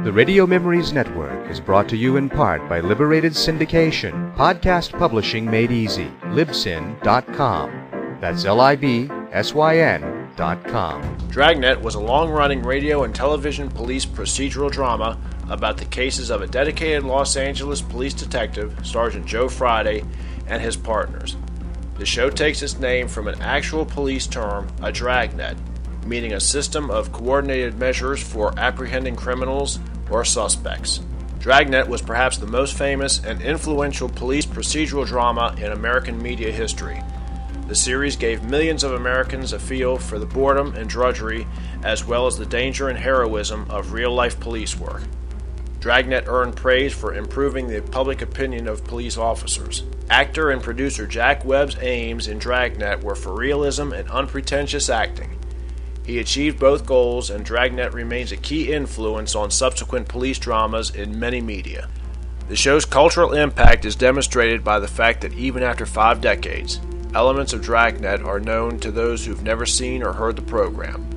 The Radio Memories Network is brought to you in part by Liberated Syndication, podcast publishing made easy, libsyn.com. That's libsyn.com. Dragnet was a long-running radio and television police procedural drama about the cases of a dedicated Los Angeles police detective, Sergeant Joe Friday, and his partners. The show takes its name from an actual police term, a dragnet, meaning a system of coordinated measures for apprehending criminals or suspects. Dragnet was perhaps the most famous and influential police procedural drama in American media history. The series gave millions of Americans a feel for the boredom and drudgery, as well as the danger and heroism of real-life police work. Dragnet earned praise for improving the public opinion of police officers. Actor and producer Jack Webb's aims in Dragnet were for realism and unpretentious acting. He achieved both goals, and Dragnet remains a key influence on subsequent police dramas in many media. The show's cultural impact is demonstrated by the fact that even after 5 decades, elements of Dragnet are known to those who've never seen or heard the program.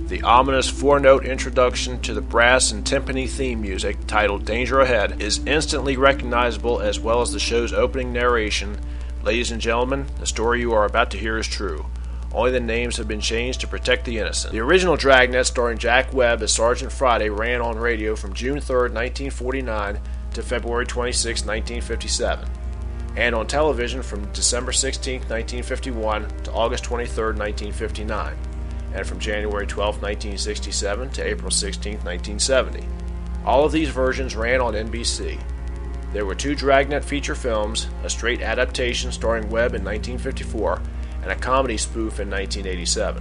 The ominous 4-note introduction to the brass and timpani theme music, titled Danger Ahead, is instantly recognizable, as well as the show's opening narration. Ladies and gentlemen, the story you are about to hear is true. Only the names have been changed to protect the innocent. The original Dragnet, starring Jack Webb as Sergeant Friday, ran on radio from June 3, 1949 to February 26, 1957, and on television from December 16, 1951 to August 23, 1959, and from January 12, 1967 to April 16, 1970. All of these versions ran on NBC. There were 2 Dragnet feature films, a straight adaptation starring Webb in 1954, and a comedy spoof in 1987.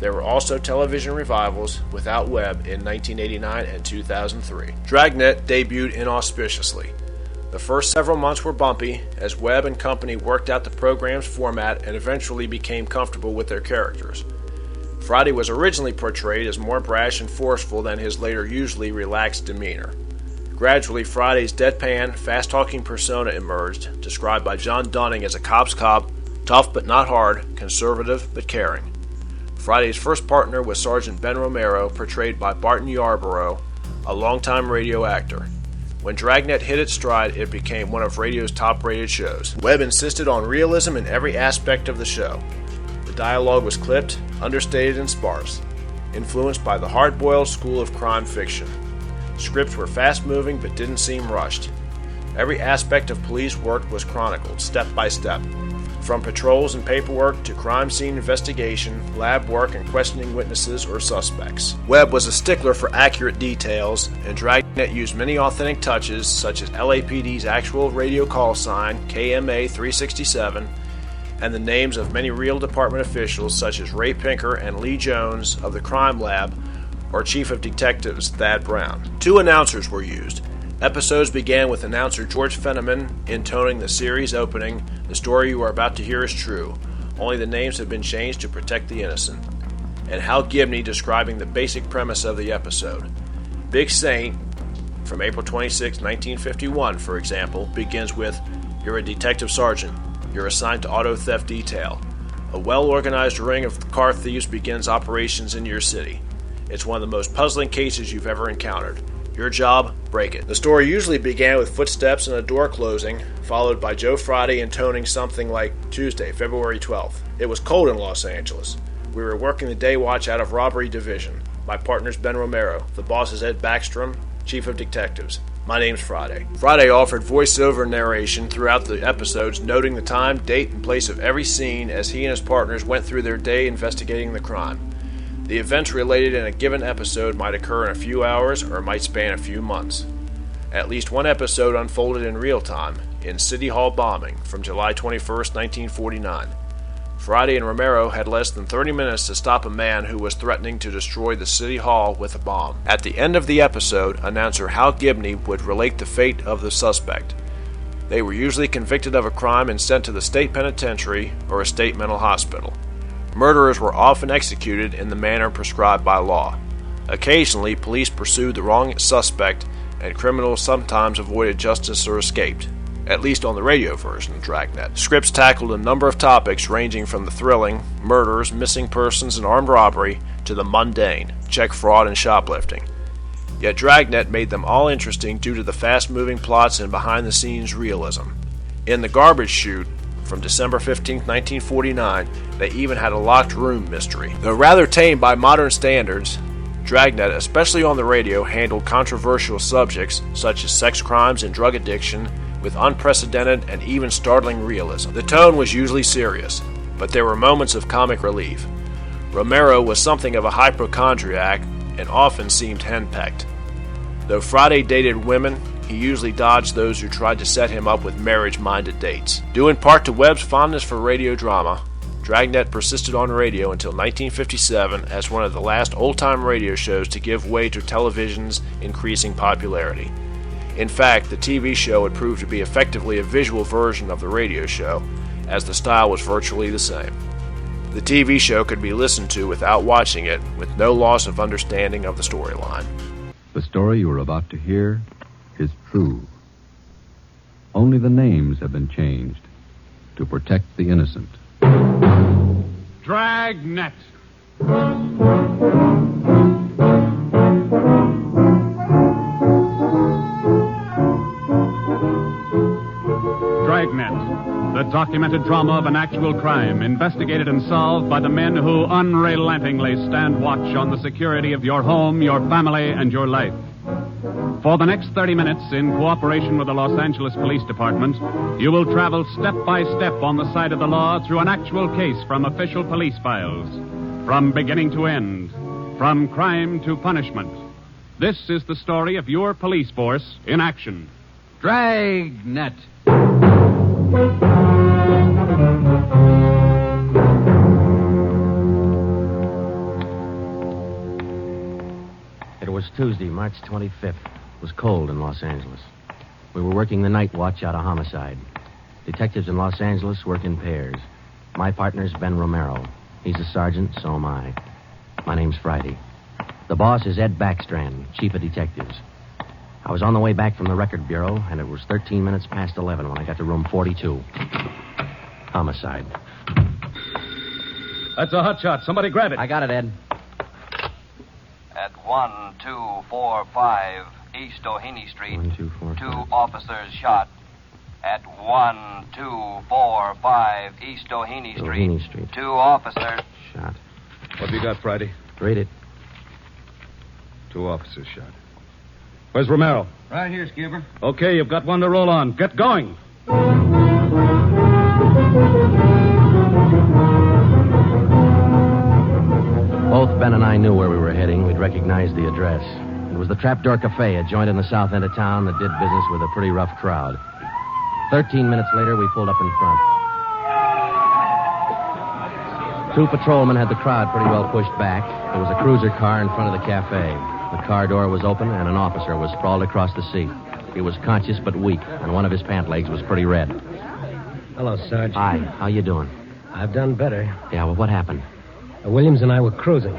There were also television revivals without Webb in 1989 and 2003. Dragnet debuted inauspiciously. The first several months were bumpy as Webb and company worked out the program's format and eventually became comfortable with their characters. Friday was originally portrayed as more brash and forceful than his later usually relaxed demeanor. Gradually, Friday's deadpan, fast-talking persona emerged, described by John Dunning as a cop's cop, tough but not hard, conservative but caring. Friday's first partner was Sergeant Ben Romero, portrayed by Barton Yarborough, a longtime radio actor. When Dragnet hit its stride, it became one of radio's top-rated shows. Webb insisted on realism in every aspect of the show. The dialogue was clipped, understated, and sparse, influenced by the hard-boiled school of crime fiction. Scripts were fast-moving but didn't seem rushed. Every aspect of police work was chronicled, step by step. From patrols and paperwork to crime scene investigation, lab work, and questioning witnesses or suspects. Webb was a stickler for accurate details, and Dragnet used many authentic touches such as LAPD's actual radio call sign, KMA 367, and the names of many real department officials such as Ray Pinker and Lee Jones of the Crime Lab, or Chief of Detectives Thad Brown. 2 announcers were used. Episodes began with announcer George Fenneman intoning the series opening, "The story you are about to hear is true. Only the names have been changed to protect the innocent," and Hal Gibney describing the basic premise of the episode. Big Saint, from April 26, 1951, for example, begins with, "You're a detective sergeant. You're assigned to auto theft detail. A well-organized ring of car thieves begins operations in your city. It's one of the most puzzling cases you've ever encountered. Your job, break it." The story usually began with footsteps and a door closing, followed by Joe Friday intoning something like, "Tuesday, February 12th. It was cold in Los Angeles. We were working the day watch out of Robbery Division. My partner's Ben Romero. The boss is Ed Backstrom, Chief of Detectives. My name's Friday." Friday offered voiceover narration throughout the episodes, noting the time, date, and place of every scene as he and his partners went through their day investigating the crime. The events related in a given episode might occur in a few hours or might span a few months. At least one episode unfolded in real time, in City Hall bombing, from July 21, 1949. Friday and Romero had less than 30 minutes to stop a man who was threatening to destroy the City Hall with a bomb. At the end of the episode, announcer Hal Gibney would relate the fate of the suspect. They were usually convicted of a crime and sent to the state penitentiary or a state mental hospital. Murderers were often executed in the manner prescribed by law. Occasionally, police pursued the wrong suspect, and criminals sometimes avoided justice or escaped, at least on the radio version of Dragnet. Scripts tackled a number of topics ranging from the thrilling, murders, missing persons, and armed robbery, to the mundane, check fraud and shoplifting. Yet Dragnet made them all interesting due to the fast-moving plots and behind-the-scenes realism. In The Garbage Chute, from December 15, 1949, they even had a locked room mystery. Though rather tame by modern standards, Dragnet, especially on the radio, handled controversial subjects such as sex crimes and drug addiction with unprecedented and even startling realism. The tone was usually serious, but there were moments of comic relief. Romero was something of a hypochondriac and often seemed henpecked. Though Friday dated women, he usually dodged those who tried to set him up with marriage-minded dates. Due in part to Webb's fondness for radio drama, Dragnet persisted on radio until 1957 as one of the last old-time radio shows to give way to television's increasing popularity. In fact, the TV show would prove to be effectively a visual version of the radio show, as the style was virtually the same. The TV show could be listened to without watching it, with no loss of understanding of the storyline. The story you are about to hear is true. Only the names have been changed to protect the innocent. Dragnet. Dragnet, the documented drama of an actual crime, investigated and solved by the men who unrelentingly stand watch on the security of your home, your family, and your life. For the next 30 minutes, in cooperation with the Los Angeles Police Department, you will travel step by step on the side of the law through an actual case from official police files. From beginning to end, from crime to punishment. This is the story of your police force in action. Dragnet. It was Tuesday, March 25th. It was cold in Los Angeles. We were working the night watch out of Homicide. Detectives in Los Angeles work in pairs. My partner's Ben Romero. He's a sergeant, so am I. My name's Friday. The boss is Ed Backstrand, chief of detectives. I was on the way back from the record bureau, and it was 13 minutes past 11 when I got to room 42. Homicide. That's a hot shot. Somebody grab it. I got it, Ed. At 1245 East Doheny Street, 1, 2, 4, 2 5. officers shot. At 1245 East Doheny Doheny Street. 2 officers Shot. What have you got, Friday? Read it. 2 officers shot. Where's Romero? Right here, Skipper. Okay, you've got one to roll on. Get going. Both Ben and I knew where we were heading. We'd recognized the address. It was the Trapdoor Cafe, a joint in the south end of town that did business with a pretty rough crowd. 13 minutes later, we pulled up in front. 2 patrolmen had the crowd pretty well pushed back. There was a cruiser car in front of the cafe. The car door was open, and an officer was sprawled across the seat. He was conscious but weak, and one of his pant legs was pretty red. Hello, Sarge. Hi, how you doing? I've done better. Yeah, well, what happened? Williams and I were cruising.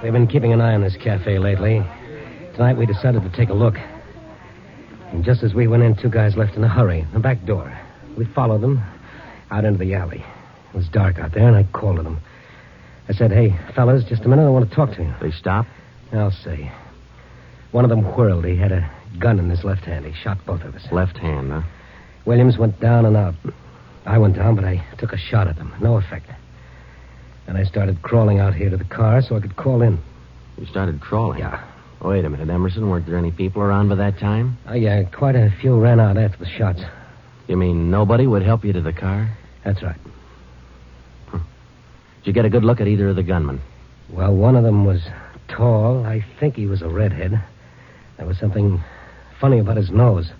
We've been keeping an eye on this cafe lately. Tonight we decided to take a look. And just as we went in, 2 guys left in a hurry, the back door. We followed them out into the alley. It was dark out there, and I called to them. I said, "Hey, fellas, just a minute, I want to talk to you." They stopped? I'll say. One of them whirled. He had a gun in his left hand. He shot both of us. Left hand, huh? Williams went down and out. I went down, but I took a shot at them. No effect. And I started crawling out here to the car so I could call in. You started crawling? Yeah. Wait a minute, Emerson. Weren't there any people around by that time? Yeah, quite a few ran out after the shots. You mean nobody would help you to the car? That's right. Did you get a good look at either of the gunmen? Well, one of them was tall. I think he was a redhead. There was something funny about his nose.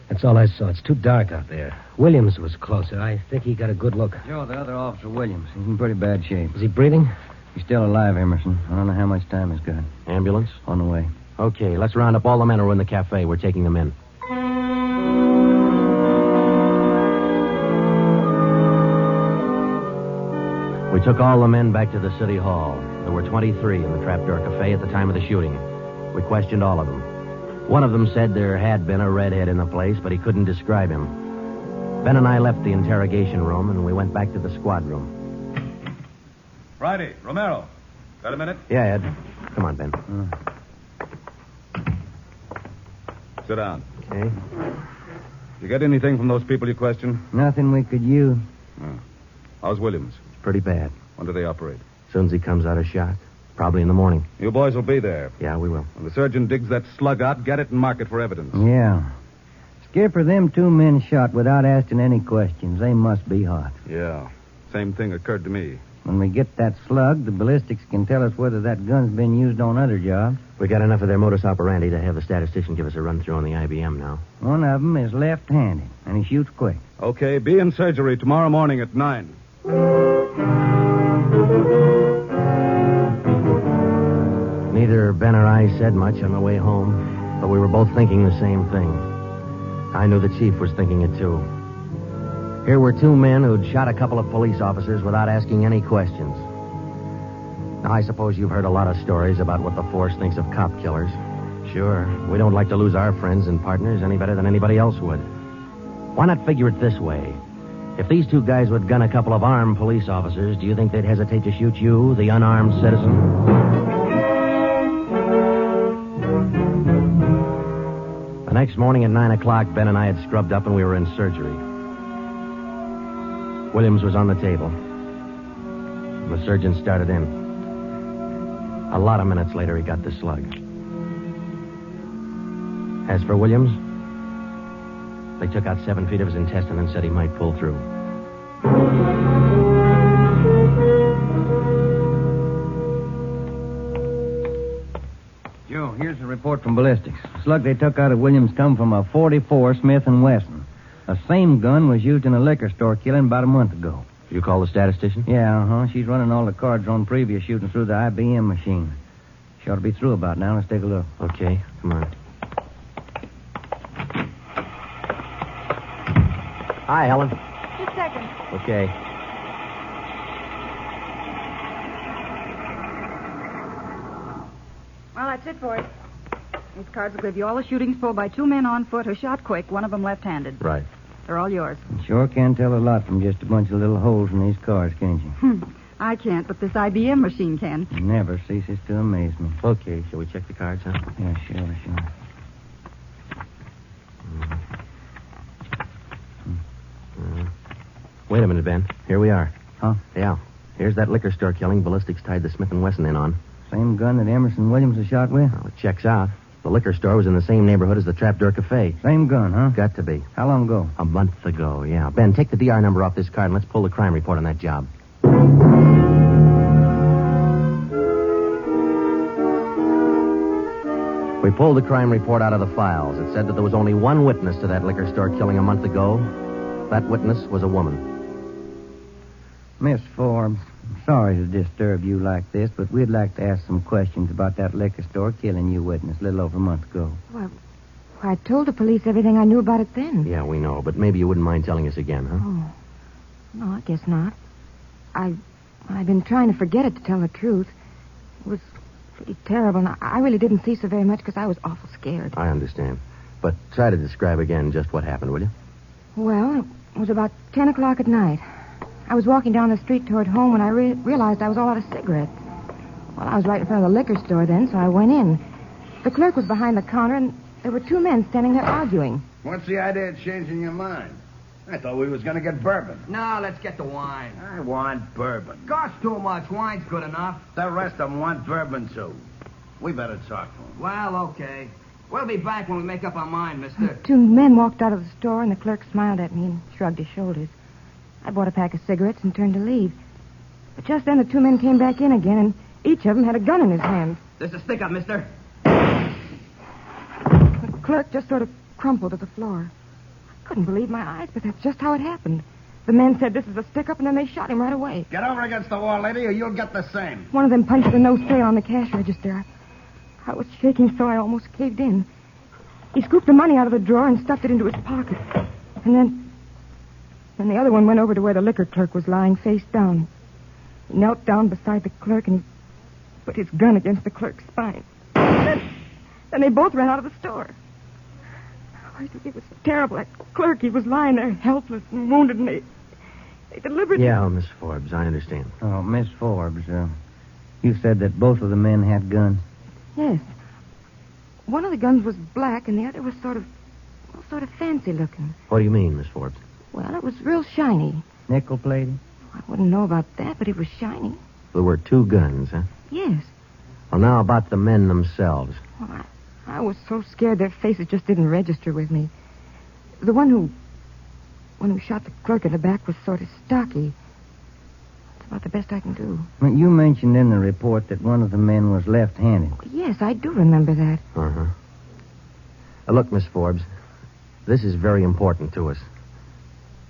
That's all I saw. It's too dark out there. Williams was closer. I think he got a good look. Joe, the other officer, Williams. He's in pretty bad shape. Is he breathing? He's still alive, Emerson. I don't know how much time he's got. Ambulance? On the way. Okay, let's round up all the men who are in the cafe. We're taking them in. We took all the men back to the city hall. There were 23 in the Trapdoor Cafe at the time of the shooting. We questioned all of them. One of them said there had been a redhead in the place, but he couldn't describe him. Ben and I left the interrogation room, and we went back to the squad room. Friday, Romero. Got a minute? Yeah, Ed. Come on, Ben. Sit down. Okay. You get anything from those people you questioned? Nothing we could use. How's Williams? Pretty bad. When do they operate? As soon as he comes out of shock. Probably in the morning. You boys will be there. Yeah, we will. When the surgeon digs that slug out, get it and mark it for evidence. Yeah. Skipper, them 2 men shot without asking any questions. They must be hot. Yeah. Same thing occurred to me. When we get that slug, the ballistics can tell us whether that gun's been used on other jobs. We got enough of their modus operandi to have the statistician give us a run-through on the IBM now. One of them is left-handed, and he shoots quick. Okay, be in surgery tomorrow morning at 9. Neither Ben or I said much on the way home, but we were both thinking the same thing. I knew the chief was thinking it, too. Here were 2 men who'd shot a couple of police officers without asking any questions. Now, I suppose you've heard a lot of stories about what the force thinks of cop killers. Sure, we don't like to lose our friends and partners any better than anybody else would. Why not figure it this way? If these 2 guys would gun a couple of armed police officers, do you think they'd hesitate to shoot you, the unarmed citizen? The next morning at 9 o'clock, Ben and I had scrubbed up and we were in surgery. Williams was on the table. The surgeon started in. A lot of minutes later, he got the slug. As for Williams, they took out 7 feet of his intestine and said he might pull through. Joe, here's the report from ballistics. The slug they took out of Williams come from a .44 Smith & Wesson. The same gun was used in a liquor store killing about a month ago. You call the statistician? Yeah, She's running all the cards on previous shooting through the IBM machine. She ought to be through about now. Let's take a look. Okay, come on. Hi, Helen. Just a second. Okay. Well, that's it for it. These cards will give you all the shootings pulled by 2 men on foot who shot quick, one of them left-handed. Right. They're all yours. You sure can tell a lot from just a bunch of little holes in these cards, can't you? I can't, but this IBM machine can. It never ceases to amaze me. Okay, shall we check the cards, huh? Yeah, sure. Wait a minute, Ben. Here we are. Huh? Yeah. Here's that liquor store killing ballistics tied the Smith & Wesson in on. Same gun that Emerson Williams was shot with? Well, it checks out. The liquor store was in the same neighborhood as the Trapdoor Cafe. Same gun, huh? Got to be. How long ago? A month ago, yeah. Ben, take the DR number off this card and let's pull the crime report on that job. We pulled the crime report out of the files. It said that there was only one witness to that liquor store killing a month ago. That witness was a woman. Miss Forbes, I'm sorry to disturb you like this, but we'd like to ask some questions about that liquor store killing you witness a little over a month ago. Well, I told the police everything I knew about it then. Yeah, we know, but maybe you wouldn't mind telling us again, huh? Oh. No, I guess not. I've been trying to forget it, to tell the truth. It was pretty terrible, and I really didn't see so very much because I was awful scared. I understand. But try to describe again just what happened, will you? Well, it was about 10 o'clock at night. I was walking down the street toward home when I realized I was all out of cigarettes. Well, I was right in front of the liquor store then, so I went in. The clerk was behind the counter, and there were 2 men standing there arguing. What's the idea of changing your mind? I thought we was going to get bourbon. No, let's get the wine. I want bourbon. Costs too much. Wine's good enough. The rest of them want bourbon, too. We better talk to them. Well, okay. We'll be back when we make up our mind, mister. 2 men walked out of the store, and the clerk smiled at me and shrugged his shoulders. I bought a pack of cigarettes and turned to leave. But just then the 2 men came back in again, and each of them had a gun in his hand. There's a stick-up, mister. The clerk just sort of crumpled to the floor. I couldn't believe my eyes, but that's just how it happened. The men said this is a stick-up, and then they shot him right away. Get over against the wall, lady, or you'll get the same. One of them punched the no sale on the cash register. I was shaking so I almost caved in. He scooped the money out of the drawer and stuffed it into his pocket. And then the other one went over to where the liquor clerk was lying face down. He knelt down beside the clerk and he put his gun against the clerk's spine. Then they both ran out of the store. It was terrible. That clerk, he was lying there helpless and wounded, and they deliberately... Yeah, Miss Forbes, I understand. Oh, Miss Forbes, you said that both of the men had guns. Yes. one of the guns was black and the other was sort of fancy looking. What do you mean, Miss Forbes? Well, it was real shiny. Nickel-plated? I wouldn't know about that, but it was shiny. There were 2 guns, huh? Yes. Well, now about the men themselves. Well, I was so scared their faces just didn't register with me. The one who shot the clerk in the back was sort of stocky. That's about the best I can do. Well, you mentioned in the report that one of the men was left-handed. Yes, I do remember that. Uh-huh. Look, Miss Forbes, this is very important to us.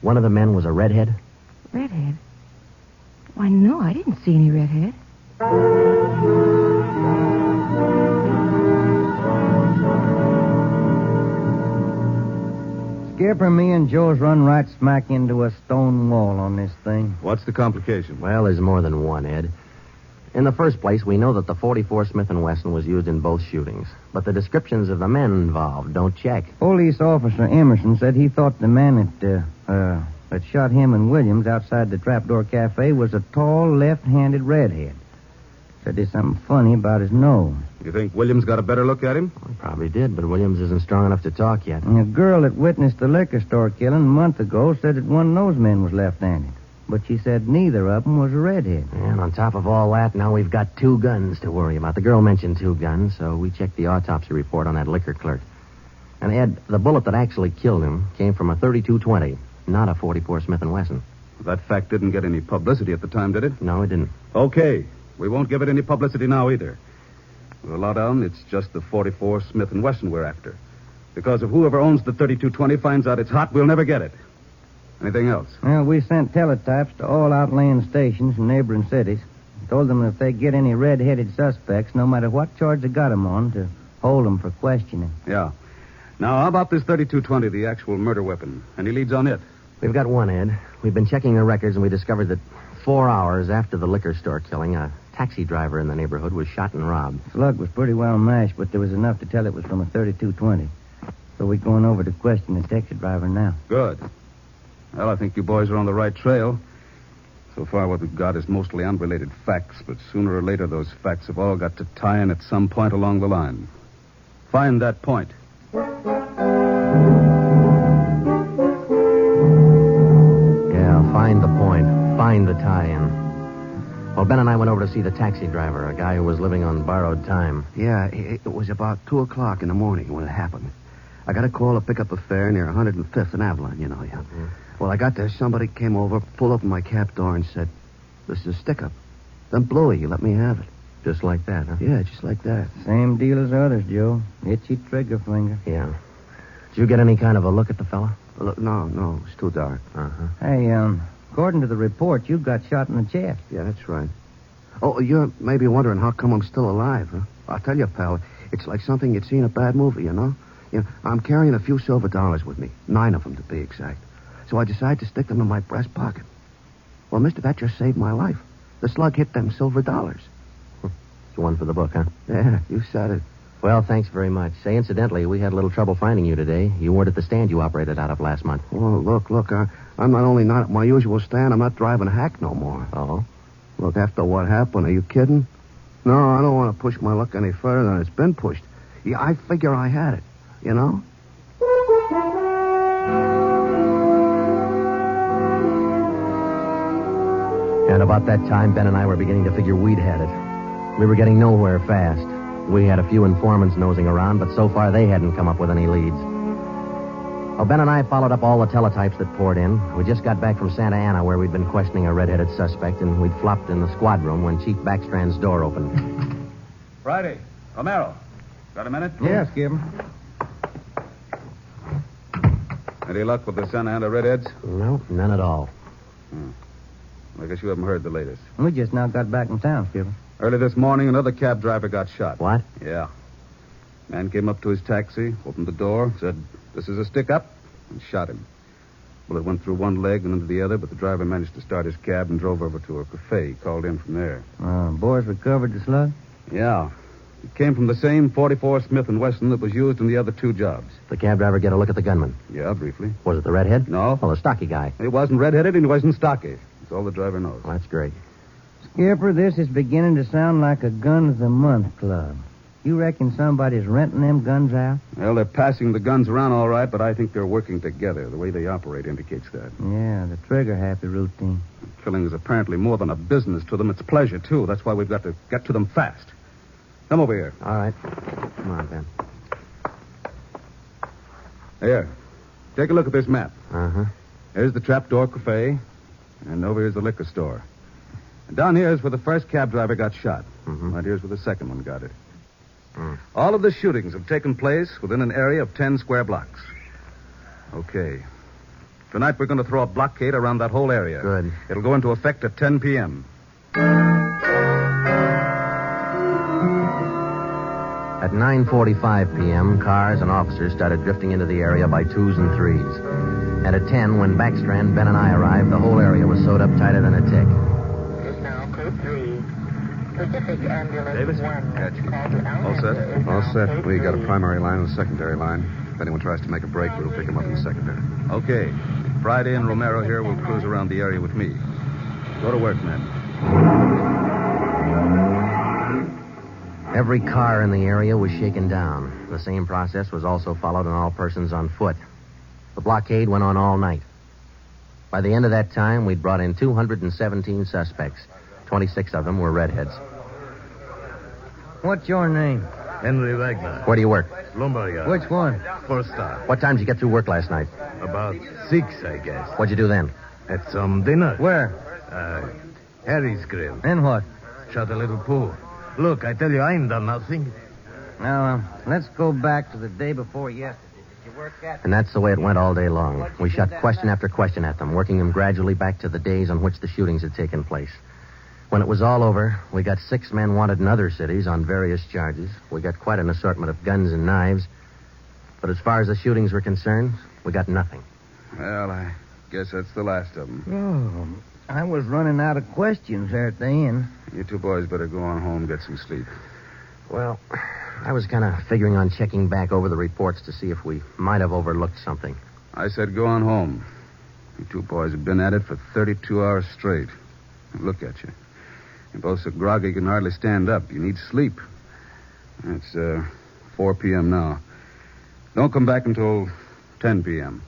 One of the men was a redhead? Redhead? Why, no, I didn't see any redhead. Skipper, me and Joe's run right smack into a stone wall on this thing. What's the complication? Well, there's more than one, Ed. In the first place, we know that the .44 Smith & Wesson was used in both shootings. But the descriptions of the men involved don't check. Police officer Emerson said he thought the man that shot him and Williams outside the Trapdoor Cafe was a tall, left-handed redhead. Said there's something funny about his nose. You think Williams got a better look at him? Well, he probably did, but Williams isn't strong enough to talk yet. And a girl that witnessed the liquor store killing a month ago said that one of those men was left-handed. But she said neither of them was a redhead. And on top of all that, now we've got 2 guns to worry about. The girl mentioned 2 guns, so we checked the autopsy report on that liquor clerk. And, Ed, the bullet that actually killed him came from a .32-20, not a .44 Smith & Wesson. That fact didn't get any publicity at the time, did it? No, it didn't. Okay. We won't give it any publicity now either. We'll allow down it's just the .44 Smith & Wesson we're after. Because if whoever owns the .32-20 finds out it's hot, we'll never get it. Anything else? Well, we sent teletypes to all outlying stations in neighboring cities. Told them if they get any red-headed suspects, no matter what charge they got them on, to hold them for questioning. Yeah. Now, how about this .32-20, the actual murder weapon? Any leads on it? We've got one, Ed. We've been checking the records, and we discovered that 4 hours after the liquor store killing, a taxi driver in the neighborhood was shot and robbed. Slug was pretty well mashed, but there was enough to tell it was from a .32-20. So we're going over to question the taxi driver now. Good. Well, I think you boys are on the right trail. So far, what we've got is mostly unrelated facts, but sooner or later, those facts have all got to tie in at some point along the line. Find that point. Yeah, find the point. Find the tie-in. Well, Ben and I went over to see the taxi driver, a guy who was living on borrowed time. Yeah, it was about 2 o'clock in the morning when it happened. I got a call to pick up a fare near 105th and Avalon, you know. Yeah. Mm-hmm. Well, I got there. Somebody came over, pulled open my cab door, and said, "This is a stick-up." Then blew it. He let me have it. Just like that, huh? Yeah, just like that. Same deal as others, Joe. Itchy trigger finger. Yeah. Did you get any kind of a look at the fella? Look, no, it's too dark. Uh-huh. Hey, according to the report, you got shot in the chest. Yeah, that's right. Oh, you're maybe wondering how come I'm still alive, huh? I'll tell you, pal, it's like something you'd see in a bad movie, you know? I'm carrying a few silver dollars with me, 9 of them to be exact. So I decided to stick them in my breast pocket. Well, mister, that just saved my life. The slug hit them silver dollars. It's one for the book, huh? Yeah, you said it. Well, thanks very much. Say, incidentally, we had a little trouble finding you today. You weren't at the stand you operated out of last month. Well, look, I'm not only not at my usual stand, I'm not driving a hack no more. Oh? Look, after what happened, are you kidding? No, I don't want to push my luck any further than it's been pushed. Yeah, I figure I had it, you know? And about that time, Ben and I were beginning to figure we'd had it. We were getting nowhere fast. We had a few informants nosing around, but so far they hadn't come up with any leads. Well, Ben and I followed up all the teletypes that poured in. We just got back from Santa Ana, where we'd been questioning a red-headed suspect, and we'd flopped in the squad room when Chief Backstrand's door opened. Friday. Romero. Got a minute? Yes, Skipper. Any luck with the Santa Ana redheads? No, none at all. I guess you haven't heard the latest. We just now got back in town, Skipper. Early this morning, another cab driver got shot. What? Yeah. Man came up to his taxi, opened the door, said, "This is a stick-up," and shot him. Well, it went through one leg and into the other, but the driver managed to start his cab and drove over to a cafe. He called in from there. Boys recovered the slug? Yeah. It came from the same .44 Smith & Wesson that was used in the other 2 jobs. The cab driver get a look at the gunman? Yeah, briefly. Was it the redhead? No. Oh, the stocky guy. He wasn't redheaded and he wasn't stocky. That's all the driver knows. Well, that's great. Skipper, this is beginning to sound like a Gun of the Month club. You reckon somebody's renting them guns out? Well, they're passing the guns around all right, but I think they're working together. The way they operate indicates that. Yeah, the trigger-happy routine. Killing is apparently more than a business to them. It's pleasure, too. That's why we've got to get to them fast. Come over here. All right. Come on, Ben. Here. Take a look at this map. Uh-huh. There's the Trapdoor Cafe, and over here's the liquor store. And down here is where the first cab driver got shot. Mm-hmm. Right here's where the second one got it. All of the shootings have taken place within an area of 10 square blocks. Okay. Tonight we're going to throw a blockade around that whole area. Good. It'll go into effect at 10 p.m. At 9:45 p.m., cars and officers started drifting into the area by twos and threes. And at 10, when Backstrand, Ben, and I arrived, the whole area was sewed up tighter than a tick. It's now code 3. Pacific Ambulance Davis? 1. Catch. All set? All set. We got a primary line and a secondary line. If anyone tries to make a break, we'll pick him up in the secondary. Okay. Friday and Romero here will cruise around the area with me. Go to work, men. Every car in the area was shaken down. The same process was also followed on all persons on foot. The blockade went on all night. By the end of that time, we'd brought in 217 suspects. 26 of them were redheads. What's your name? Henry Wagner. Where do you work? Lumberyard. Which one? First star. What time did you get through work last night? About 6, I guess. What'd you do then? Had some dinner. Where? Harry's Grill. And what? Shot a little pool. Look, I tell you, I ain't done nothing. Now, let's go back to the day before yesterday. Did you work at... And that's the way it went all day long. We shot question after question at them, working them gradually back to the days on which the shootings had taken place. When it was all over, we got 6 men wanted in other cities on various charges. We got quite an assortment of guns and knives. But as far as the shootings were concerned, we got nothing. Well, I guess that's the last of them. Oh, I was running out of questions there at the inn. You two boys better go on home, get some sleep. Well, I was kind of figuring on checking back over the reports to see if we might have overlooked something. I said go on home. You two boys have been at it for 32 hours straight. Look at you. You're both so groggy you can hardly stand up. You need sleep. It's 4 p.m. now. Don't come back until 10 p.m.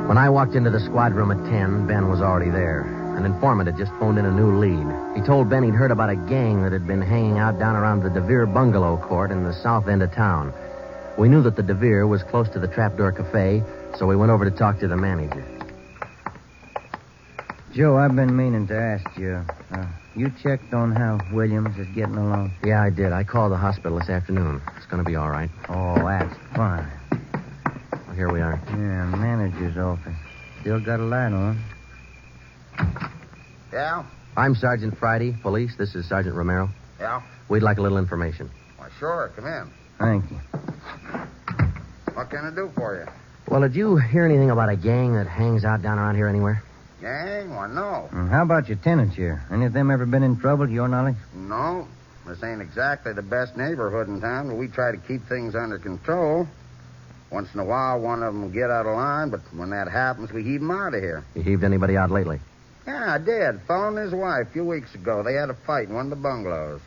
When I walked into the squad room at 10, Ben was already there. An informant had just phoned in a new lead. He told Ben he'd heard about a gang that had been hanging out down around the DeVere bungalow court in the south end of town. We knew that the DeVere was close to the Trapdoor Cafe, so we went over to talk to the manager. Joe, I've been meaning to ask you. You checked on how Williams is getting along? Yeah, I did. I called the hospital this afternoon. It's going to be all right. Oh, that's fine. Well, here we are. Yeah, manager's office. Still got a light on. Yeah? I'm Sergeant Friday, police. This is Sergeant Romero. Yeah? We'd like a little information. Why, sure. Come in. Thank you. What can I do for you? Well, did you hear anything about a gang that hangs out down around here anywhere? Gang? Why, no. How about your tenants here? Any of them ever been in trouble, to your knowledge? No. This ain't exactly the best neighborhood in town, but we try to keep things under control. Once in a while, one of them will get out of line, but when that happens, we heave them out of here. You heaved anybody out lately? Yeah, I did. Fellow and his wife a few weeks ago. They had a fight in one of the bungalows.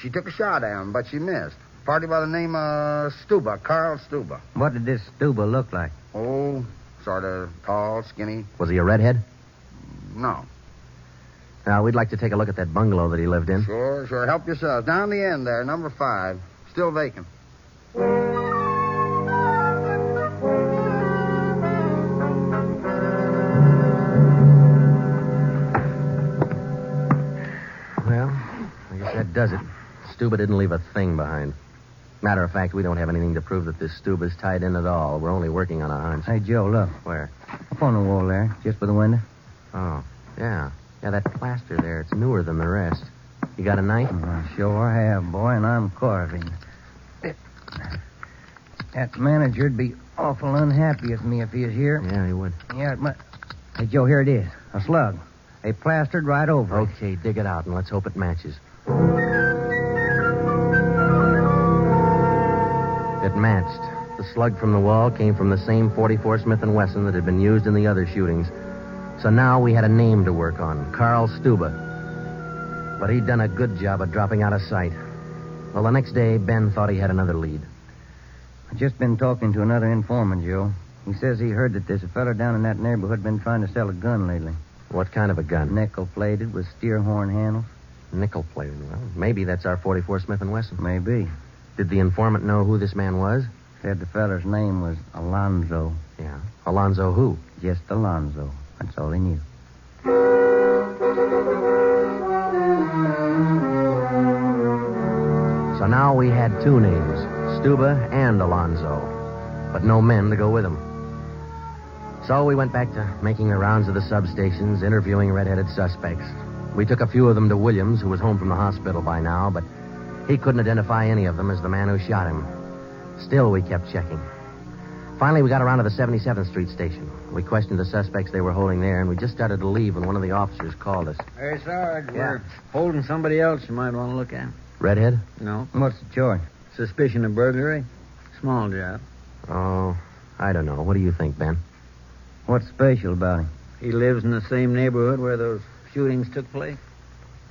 She took a shot at him, but she missed. Party by the name of Stuba, Carl Stuba. What did this Stuba look like? Oh, sort of tall, skinny. Was he a redhead? No. Now, we'd like to take a look at that bungalow that he lived in. Sure. Help yourselves. Down the end there, number 5. Still vacant. Well, I guess that does it. Stuba didn't leave a thing behind. Matter of fact, we don't have anything to prove that this Stuba's tied in at all. We're only working on a hunch. Hey, Joe, look. Where? Up on the wall there, just by the window. Oh, yeah. Yeah, that plaster there, it's newer than the rest. You got a knife? I sure have, boy, and I'm carving. That manager'd be awful unhappy with me if he was here. Yeah, he would. Yeah, it might... Hey, Joe, here it is. A slug. They plastered right over it. Okay, dig it out, and let's hope it matches. It matched. The slug from the wall came from the same .44 Smith & Wesson that had been used in the other shootings. So now we had a name to work on, Carl Stuba. But he'd done a good job of dropping out of sight. Well, the next day, Ben thought he had another lead. I've just been talking to another informant, Joe. He says he heard that there's a fella down in that neighborhood been trying to sell a gun lately. What kind of a gun? Nickel-plated with steer horn handles. Nickel-plated. Well, maybe that's our 44 Smith & Wesson. Maybe. Did the informant know who this man was? Said the feller's name was Alonzo. Yeah. Alonzo who? Just Alonzo. That's all he knew. So now we had two names, Stuba and Alonzo, but no men to go with them. So we went back to making the rounds of the substations, interviewing red-headed suspects. We took a few of them to Williams, who was home from the hospital by now, but he couldn't identify any of them as the man who shot him. Still, we kept checking. Finally, we got around to the 77th Street station. We questioned the suspects they were holding there, and we just started to leave when one of the officers called us. Hey, Sarge, Yeah. we're holding somebody else you might want to look at. Redhead? No. What's the charge? Suspicion of burglary. Small job. Oh, I don't know. What do you think, Ben? What's special about him? He lives in the same neighborhood where those shootings took place.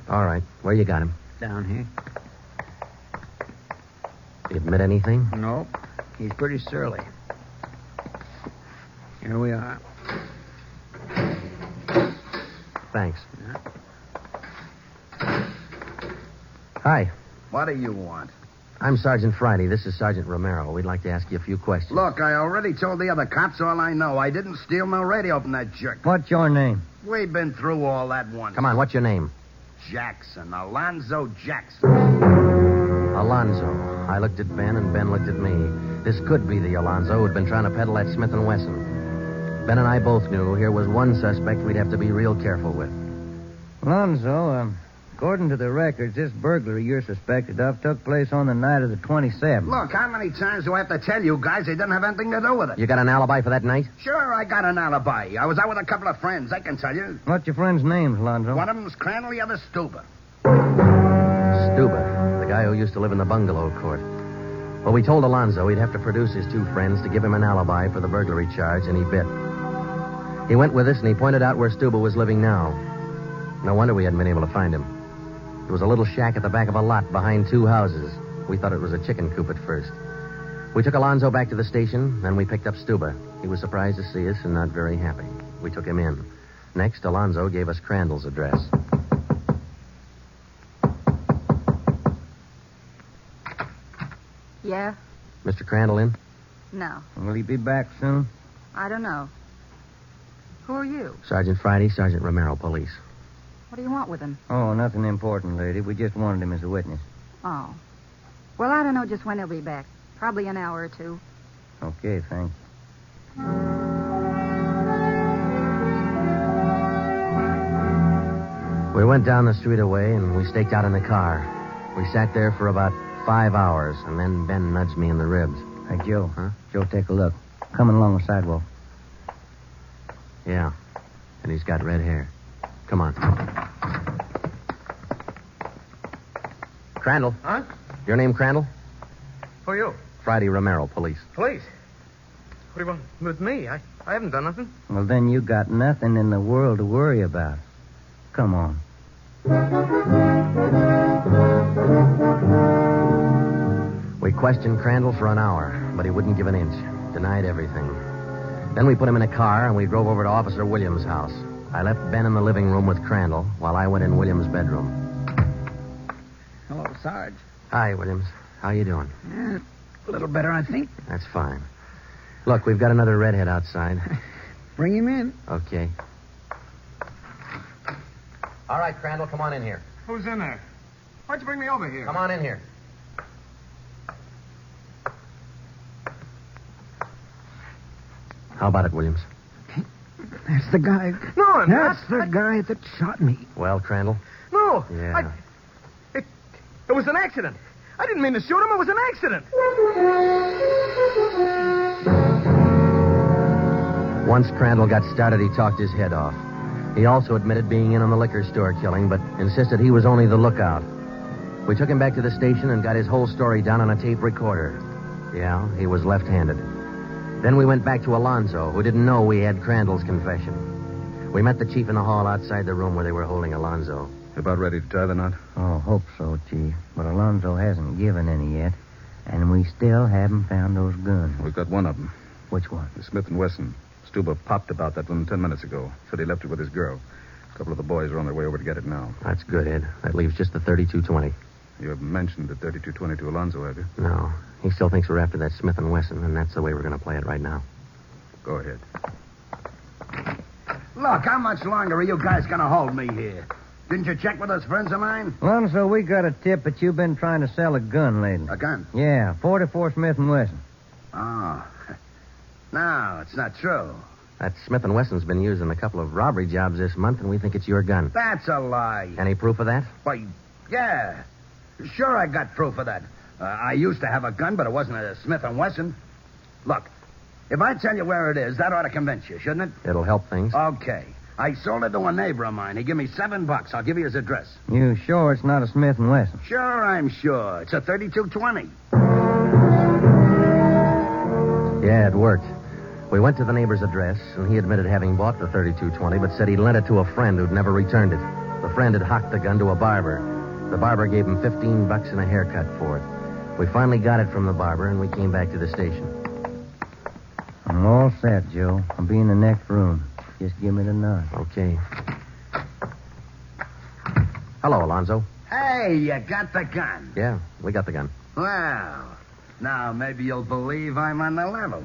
All right. Where you got him? Down here. You admit anything? No. He's pretty surly. Here we are. Thanks. Hi. What do you want? I'm Sergeant Friday. This is Sergeant Romero. We'd like to ask you a few questions. Look, I already told the other cops all I know. I didn't steal no radio from that jerk. What's your name? We've been through all that once. Come on, what's your name? Jackson. Alonzo Jackson. Alonzo. I looked at Ben, and Ben looked at me. This could be the Alonzo who'd been trying to peddle that Smith & Wesson. Ben and I both knew here was one suspect we'd have to be real careful with. Alonzo, according to the records, this burglary you're suspected of took place on the night of the 27th. Look, how many times do I have to tell you guys they didn't have anything to do with it? You got an alibi for that night? Sure, I got an alibi. I was out with a couple of friends, I can tell you. What's your friends' names, Alonzo? One of them's Crandall, the other Stuba. Stuba, the guy who used to live in the bungalow court. Well, we told Alonzo he'd have to produce his two friends to give him an alibi for the burglary charge, and he bit. He went with us, and he pointed out where Stuba was living now. No wonder we hadn't been able to find him. There was a little shack at the back of a lot behind two houses. We thought it was a chicken coop at first. We took Alonzo back to the station, then we picked up Stuba. He was surprised to see us and not very happy. We took him in. Next, Alonzo gave us Crandall's address. Yeah? Mr. Crandall in? No. Will he be back soon? I don't know. Who are you? Sergeant Friday, Sergeant Romero, police. What do you want with him? Oh, nothing important, lady. We just wanted him as a witness. Oh. Well, I don't know just when he'll be back. Probably an hour or two. Okay, thanks. We went down the street away, and we staked out in the car. We sat there for about 5 hours, and then Ben nudged me in the ribs. Hey, Joe. Huh? Joe, take a look. Coming along the sidewalk. Yeah. And he's got red hair. Come on. Crandall. Huh? Your name Crandall? Who are you? Friday Romero, police. Police. What do you want with me? I haven't done nothing. Well, then you got nothing in the world to worry about. Come on. We questioned Crandall for an hour, but he wouldn't give an inch. Denied everything. Then we put him in a car, and we drove over to Officer Williams' house. I left Ben in the living room with Crandall while I went in Williams' bedroom. Hello, Sarge. Hi, Williams. How you doing? Yeah, a little better, I think. That's fine. Look, we've got another redhead outside. Bring him in. Okay. All right, Crandall, come on in here. Who's in there? Why'd you bring me over here? Come on in here. How about it, Williams? That's the guy. No, That's the guy that shot me. Well, Crandall? No. Yeah. It was an accident. I didn't mean to shoot him. It was an accident. Once Crandall got started, he talked his head off. He also admitted being in on the liquor store killing, but insisted he was only the lookout. We took him back to the station and got his whole story down on a tape recorder. Yeah, he was left-handed. Then we went back to Alonzo, who didn't know we had Crandall's confession. We met the chief in the hall outside the room where they were holding Alonzo. About ready to tie the knot? Oh, hope so, Chief. But Alonzo hasn't given any yet, and we still haven't found those guns. We've got one of them. Which one? The Smith & Wesson. Stuber popped about that one 10 minutes ago. Said he left it with his girl. A couple of the boys are on their way over to get it now. That's good, Ed. That leaves just the 32-20. You haven't mentioned the 32-20 to Alonzo, have you? No. He still thinks we're after that Smith & Wesson, and that's the way we're going to play it right now. Go ahead. Look, how much longer are you guys going to hold me here? Didn't you check with those friends of mine? Alonzo, we got a tip that you've been trying to sell a gun lately. A gun? Yeah, 44 Smith & Wesson. Oh. No, it's not true. That Smith & Wesson's been used in a couple of robbery jobs this month, and we think it's your gun. That's a lie. Any proof of that? Why, yeah. Sure, I got proof of that. I used to have a gun, but it wasn't a Smith & Wesson. Look, if I tell you where it is, that ought to convince you, shouldn't it? It'll help things. Okay. I sold it to a neighbor of mine. He gave me $7. I'll give you his address. You sure it's not a Smith & Wesson? Sure, I'm sure. It's a 32-20. Yeah, it worked. We went to the neighbor's address, and he admitted having bought the 32-20, but said he'd lent it to a friend who'd never returned it. The friend had hocked the gun to a barber. The barber gave him $15 and a haircut for it. We finally got it from the barber, and we came back to the station. I'm all set, Joe. I'll be in the next room. Just give me the nod. Okay. Hello, Alonzo. Hey, you got the gun. Yeah, we got the gun. Well, now maybe you'll believe I'm on the level.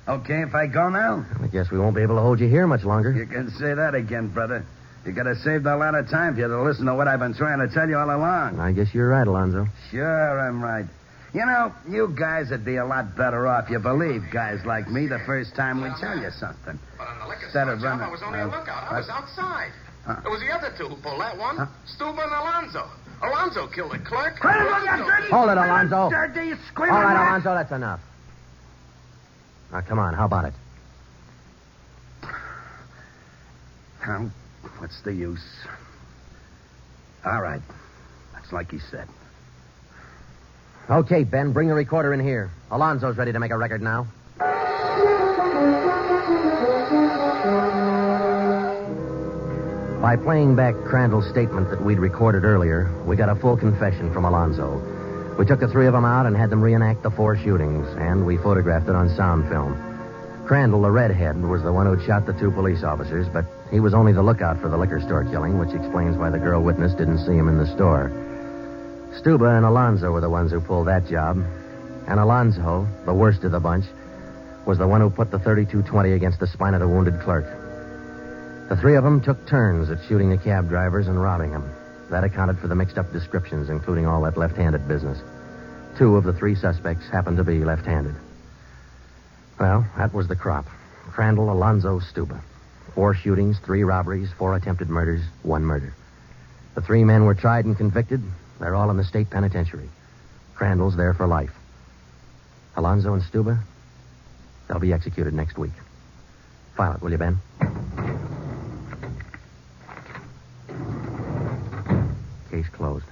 Okay if I go now? I guess we won't be able to hold you here much longer. You can say that again, brother. You could have saved a lot of time if you'd have listened to what I've been trying to tell you all along. I guess you're right, Alonzo. Sure, I'm right. You know, you guys would be a lot better off. You believe guys like me the first time we tell you something. But on the liquor Instead store of job, running- I was only a lookout. I was outside. Huh? It was the other two who pulled that one. Stuber and Alonzo. Alonzo killed the clerk. Hold it, Alonzo. Dirty, All screaming right, rat. Alonzo, that's enough. Now, come on, how about it? What's the use? All right. That's like he said. Okay, Ben, bring the recorder in here. Alonzo's ready to make a record now. By playing back Crandall's statement that we'd recorded earlier, we got a full confession from Alonzo. We took the three of them out and had them reenact the 4 shootings, and we photographed it on sound film. Crandall, the redhead, was the one who'd shot the 2 police officers, but he was only the lookout for the liquor store killing, which explains why the girl witness didn't see him in the store. Stuba and Alonzo were the ones who pulled that job, and Alonzo, the worst of the bunch, was the one who put the 32-20 against the spine of the wounded clerk. The 3 of them took turns at shooting the cab drivers and robbing them. That accounted for the mixed-up descriptions, including all that left-handed business. 2 of the 3 suspects happened to be left-handed. Well, that was the crop. Crandall, Alonzo, Stuba. 4 shootings, 3 robberies, 4 attempted murders, 1 murder. The 3 men were tried and convicted. They're all in the state penitentiary. Crandall's there for life. Alonzo and Stuba, they'll be executed next week. File it, will you, Ben? Case closed.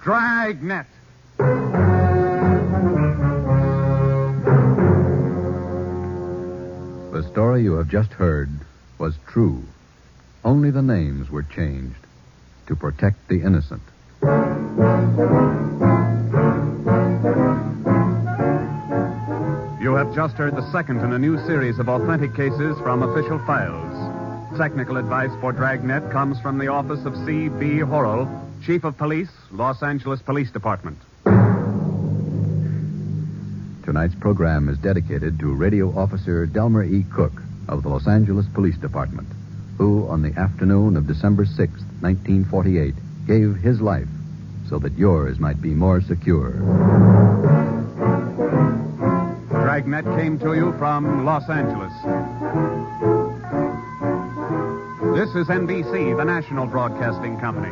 Dragnet. The story you have just heard was true. Only the names were changed to protect the innocent. You have just heard the second in a new series of authentic cases from official files. Technical advice for Dragnet comes from the office of C.B. Horrell, Chief of Police, Los Angeles Police Department. Tonight's program is dedicated to Radio Officer Delmer E. Cook of the Los Angeles Police Department, who, on the afternoon of December 6, 1948, gave his life so that yours might be more secure. Dragnet came to you from Los Angeles. This is NBC, the national broadcasting company.